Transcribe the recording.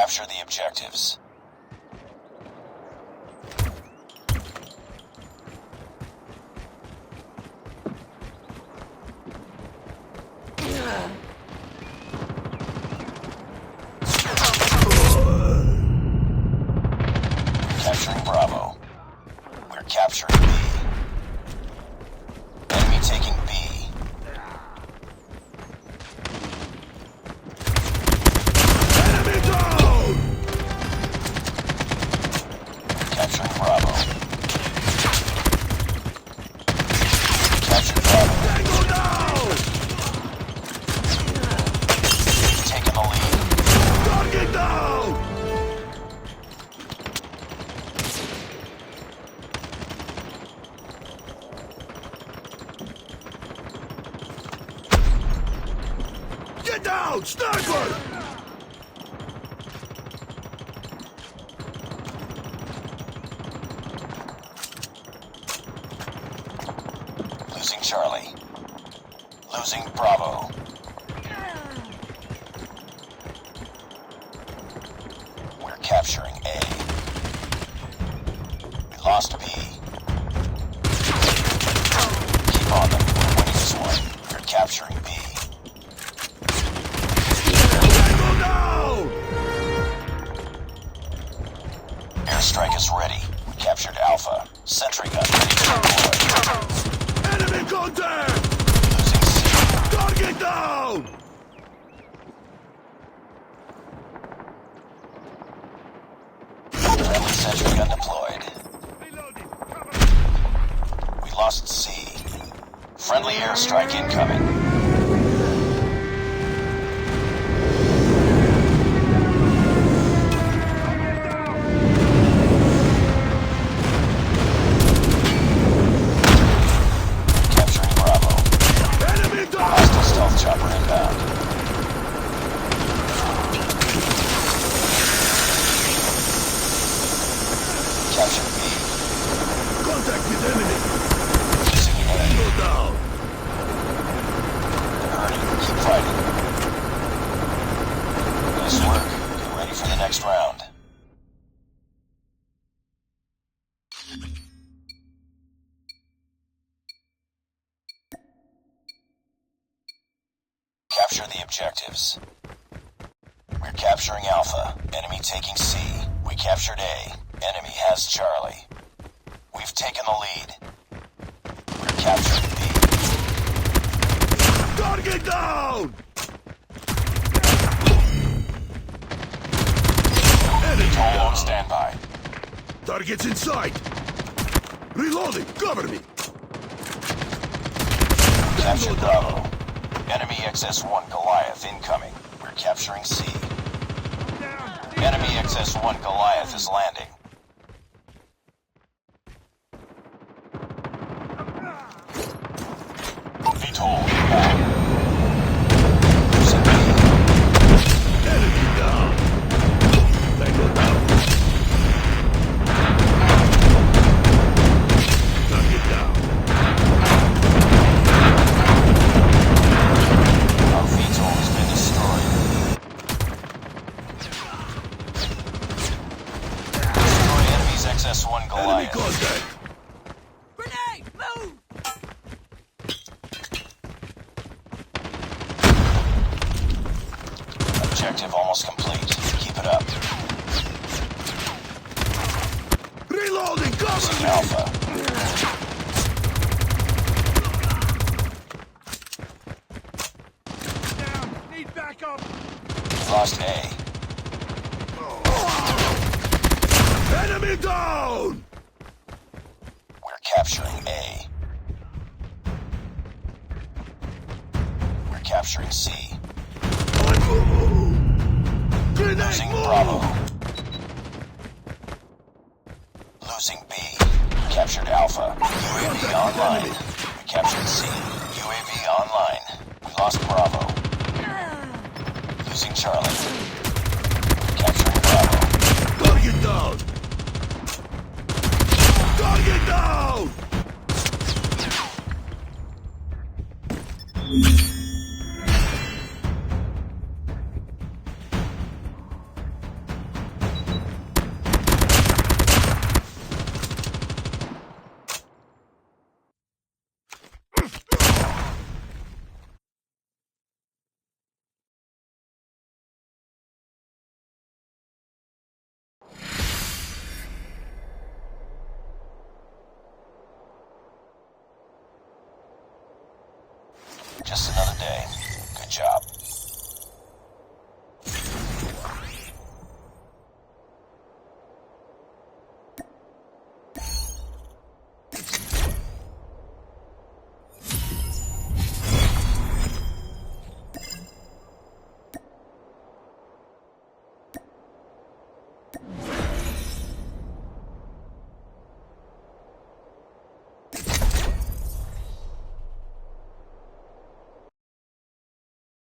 Capture the objectives. Capturing Bravo. We're capturing B. Enemy taking B. Enemy down! Capturing Bravo. Captured Bravo. Tango down! Taking the lead. Target down! Get down! Sniper! Losing Charlie. Losing Bravo. We're capturing A. We lost B. Keep on them. We're winning this one. We're capturing B. Tango down! Airstrike is ready. We captured Alpha. Sentry gun ready to deploy. Enemy contact! Losing C. Target down! Friendly sentry gun deployed. We lost C. Friendly airstrike incoming. Capturing Bravo. Enemy down! Hostile stealth chopper inbound. Capture B. Contact with enemy! Losing A. Tango down! They're hurting. Keep fighting. Nice work. Get ready for the next round. Capture the objectives. We're capturing Alpha. Enemy taking C. We captured A. Enemy has Charlie. We've taken the lead. We're capturing B. Target down! Enemy Toll on down! standby. Target's in sight! Reloading! Cover me! Captured Bravo. Enemy XS-1 Goliath incoming. We're capturing C. Enemy XS-1 Goliath is landing. VTOL inbound. Losing B. Enemy down! Tango down! Target down! Our VTOL has been destroyed. Destroy enemy's XS-1 Enemy Goliath. contact! Grenade! Move! Objective almost complete. Keep it up. Reloading! Cover Losing me! Alpha. Down! Need backup! Lost A. Enemy down! We're capturing A. We're capturing C. Grenade! Losing Move! Bravo. Losing B. Captured Alpha. UAV online. We captured C. UAV online. We lost Bravo. Losing Charlie. Capturing Bravo. Target down! Target down! day. Good job.